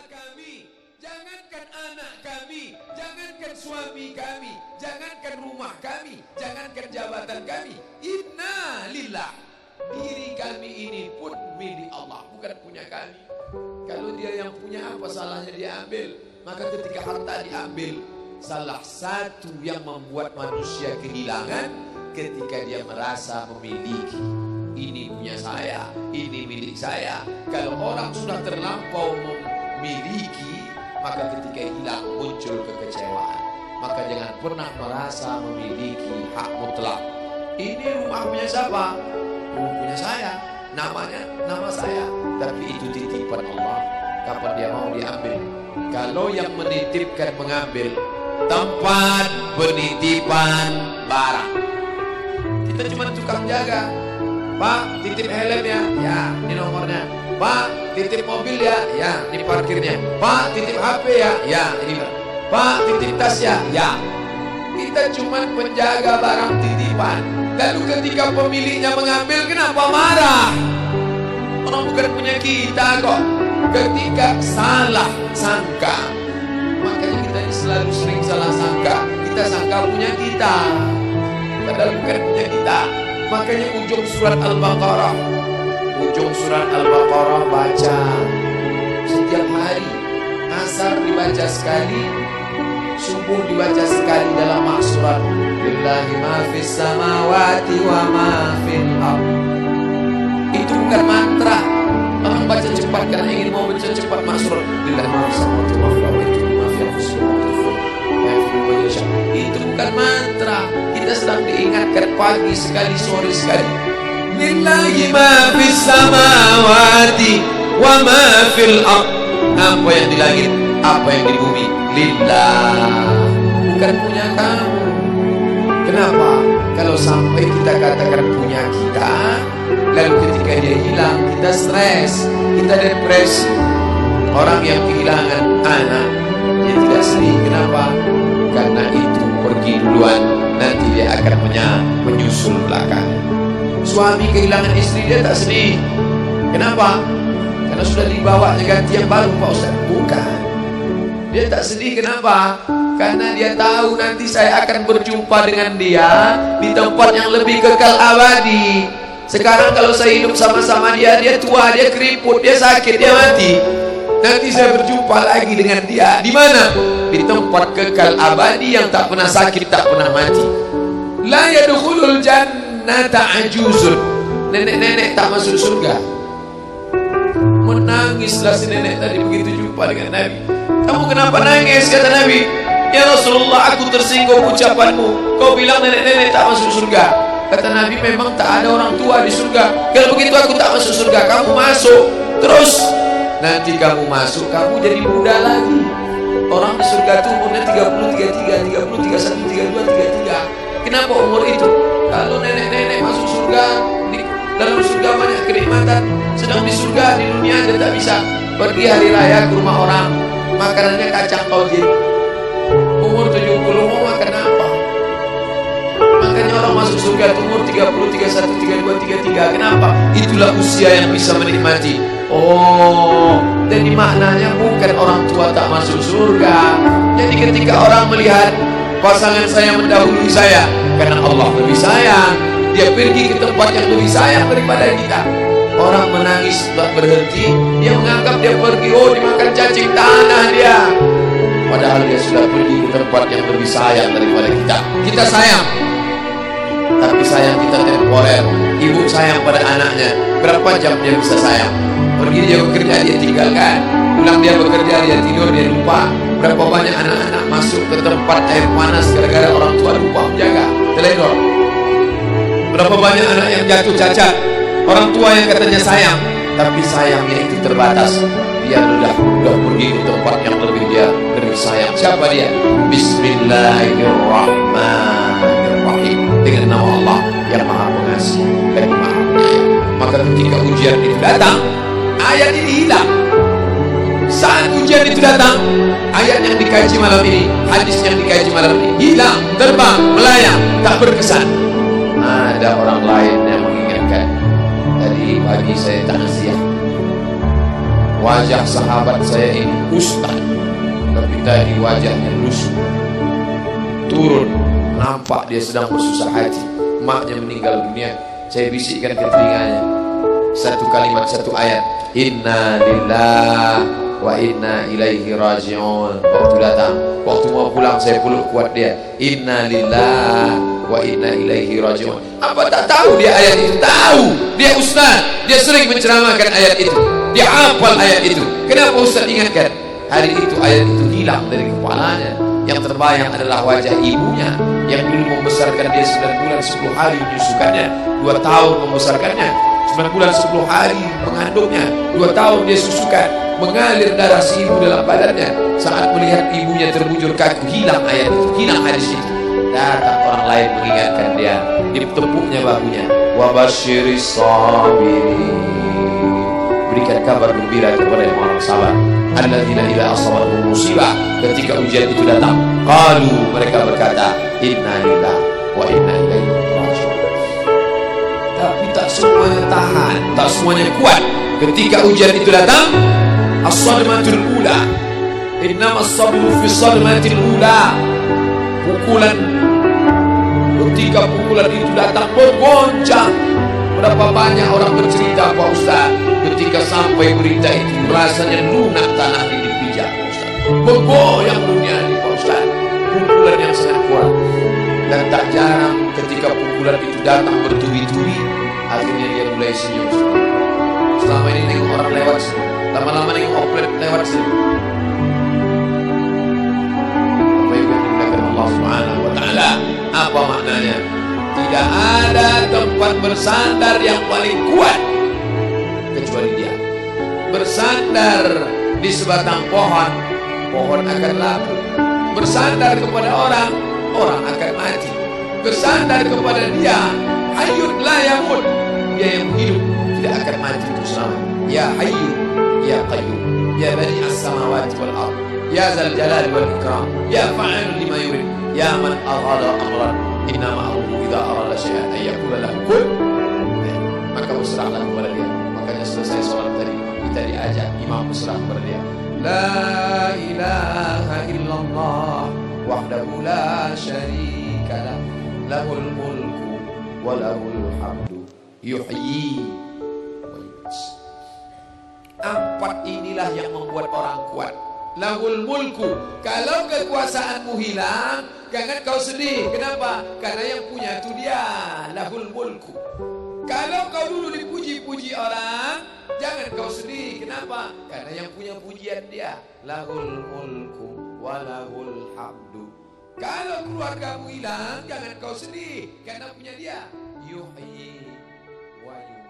kami, jangankan anak kami, jangankan suami kami, jangankan rumah kami, jangankan jabatan kami. Inna lillah, diri kami ini pun milik Allah, bukan punya kami. Kalau dia yang punya, apa salahnya dia ambil? Maka ketika harta diambil, salah satu yang membuat manusia kehilangan ketika dia merasa memiliki. Ini punya saya, ini milik saya. Kalau orang sudah terlampau memiliki, maka ketika hilang muncul kekecewaan. Maka jangan pernah merasa memiliki hak mutlak. Ini rumah punya siapa? Rumah punya saya, namanya nama saya. Tapi itu titipan Allah, kapan dia mau diambil. Kalau yang menitipkan mengambil, tempat penitipan barang, kita cuma tukang jaga. Pak, titip helm ya? Ya, ini nomornya. Pak, titip mobil ya? Ya, ini parkirnya. Pak, titip HP ya? Ya, ini. Pak, titip tas ya? Ya. Kita cuma penjaga barang titipan. Lalu ketika pemiliknya mengambil, kenapa marah? Orang bukan punya kita kok. Ketika salah sangka, makanya kita ini selalu sering salah sangka. Kita sangka punya kita, padahal bukan punya kita. Makanya ujung surat Al-Baqarah, baca setiap hari. Asar dibaca sekali, subuh dibaca sekali dalam maksurat. Lillahi ma fis samawati wa ma fil ardh. Itu bukan mantra. Orang baca cepat karena ingin mau baca cepat maksurat. Lillahi ma fis samawati wa fil ardh. Itu bukan mantra. Kita sedang diingatkan pagi sekali, sore sekali. Lillahi ma fis samawati wa ma fil ardh. Apa yang di langit, apa yang di bumi, lillah, bukan punya kamu. Kenapa? Kalau sampai kita katakan punya kita, lalu ketika dia hilang, kita stres, kita depresi. Orang yang kehilangan anak, dia tidak sedih. Kenapa? Karena itu pergi duluan, nanti dia akan menyusul belakang. Suami kehilangan istri, dia tak sedih. Kenapa? Karena sudah dibawa ganti yang baru, Pak Ustaz. Bukan. Dia tak sedih, kenapa? Karena dia tahu nanti saya akan berjumpa dengan dia di tempat yang lebih kekal abadi. Sekarang kalau saya hidup sama-sama dia, dia tua, dia keriput, dia sakit, dia mati. Nanti saya berjumpa lagi dengan dia. Di mana? Di tempat kekal abadi yang tak pernah sakit, tak pernah mati. La yadkhulul jannata ajuzun. Nenek-nenek tak masuk surga. Menangislah si nenek tadi begitu jumpa dengan Nabi. Kamu kenapa nangis? Kata Nabi. Ya Rasulullah, aku tersinggung ucapanmu. Kau bilang nenek-nenek tak masuk surga. Kata Nabi, memang tak ada orang tua di surga. Kalau begitu aku tak masuk surga. Kamu masuk. Terus nanti kamu masuk, kamu jadi muda lagi. Orang di surga itu umurnya 30, 33, 30, 31, 32, 33. Kenapa umur itu? Kalau nenek-nenek masuk surga, di dalam surga banyak kenikmatan. Sedang di surga, di dunia dia tak bisa. Pergi hari raya ke rumah orang, makanannya kacang tojin. Umur 70 mau makan apa? Makanya orang masuk surga umur 30, 31, 32, 33. Kenapa? Itulah usia yang bisa menikmati. Oh, jadi maknanya bukan orang tua tak masuk surga. Jadi ketika orang melihat pasangan saya mendahului saya, karena Allah lebih sayang, dia pergi ke tempat yang lebih sayang daripada kita. Orang menangis tak berhenti, dia menganggap dia pergi, oh dimakan cacing tanah dia. Padahal dia sudah pergi ke tempat yang lebih sayang daripada kita. Kita sayang, tapi sayang kita temporer. Ibu sayang pada anaknya, berapa jam dia bisa sayang? Pergi dia bekerja, dia tinggalkan. Pulang dia bekerja, dia tidur, dia lupa. Berapa banyak anak-anak masuk ke tempat air panas gara-gara orang tua lupa menjaga, teledor. Berapa banyak anak yang jatuh cacat, orang tua yang katanya sayang, tapi sayangnya itu terbatas. Dia sudah pergi ke tempat yang lebih sayang. Siapa dia? Bismillahirrahmanirrahim. Dengan nama Allah yang Maha Pengasih dan Maha Penyayang. Maka ketika ujian itu datang, ayat ini hilang. Saat ujian itu datang, ayat yang dikaji malam ini, hadis yang dikaji malam ini hilang, terbang, melayang, tak berkesan. Ada orang lain yang mengingatkan. Tadi pagi saya takziah, wajah sahabat saya ini ustaz, tapi tadi wajahnya lusuh. Turun, nampak dia sedang bersusah hati, maknya meninggal dunia. Saya bisikkan ke telinganya satu kalimat, satu ayat, inna lillahi wa inna ilaihi raji'un. Waktu datang, waktu mau pulang saya peluk kuat dia, inna lillahi wa inna ilaihi raji'un. Apa tak tahu dia ayat itu? Tahu, dia ustaz, dia sering menceramahkan ayat itu, dia hafal ayat itu. Kenapa ustaz ingatkan? Hari itu ayat itu hilang dari kepalanya. Yang terbayang adalah wajah ibunya yang dulu membesarkan dia 9 bulan 10 hari menyusukannya, 2 tahun membesarkannya, 9 bulan 10 hari mengandungnya, 2 tahun dia susukan, mengalir darah si ibu dalam badannya. Saat melihat ibunya terbujur kaku, hilang ayat itu, hilang hadis itu. Datang orang lain mengingatkan dia, ditepuknya bahunya, wabasyiris sabirin, berikan kabar gembira kepada orang sabar, alladzina idza asabatuhum musibah, ketika ujian itu datang, qalu, mereka berkata, inna lillahi wa inna ilaihi raji'un. Tapi tak semuanya tahan, tak semuanya kuat. Ketika ujian itu datang, as-sadmatul ula, innamas sabru fi sadmatil ula, pukulan. Ketika pukulan itu datang bergoncang. Berapa banyak orang bercerita, Pak Ustaz, ketika sampai berita itu rasanya lunak tanah ini dipijak, Pak Ustaz, bergoyang dunia ini, Pak Ustaz. Pukulan yang sangat kuat. Dan tak jarang ketika pukulan itu datang bertubi-tubi, akhirnya dia mulai senyum. Selama ini nengok orang lewat sini, lama-lama nengok oplet lewat sini. Apa yang dimuliakan Allah Subhanahu wa Ta'ala? Apa maknanya? Tidak ada tempat bersandar yang paling kuat kecuali dia. Bersandar di sebatang pohon, pohon akan laku. Bersandar kepada orang, orang akan mati. Bersandar kepada dia, hayyun la yamut, dia yang hidup tidak akan mati itu selama. Ya hayyu ya qayyum ya bani as-samawati wal ard ya zal jalali wal ikram ya fa'alun lima yurid ya man arada amran innama amruhu idza arada syai'an ay yaqula lahu kun. Maka berserahlah kepada dia. Makanya selesai salat tadi kita diajak imam berserah kepada dia. La ilaha illallah wahdahu la syarika lah, lahul mulku wa lahul hamdu yuhyi wa yumiit. 4 inilah yang membuat orang kuat. Lahul mulku, kalau kekuasaanmu hilang, jangan kau sedih. Kenapa? Karena yang punya itu dia. Lahul mulku. Kalau kau dulu dipuji-puji orang, jangan kau sedih. Kenapa? Karena yang punya pujian dia. Lahul mulku walahul hamdu. Kalau keluargamu hilang, jangan kau sedih. Karena punya dia. Yuhyi wa yumiit.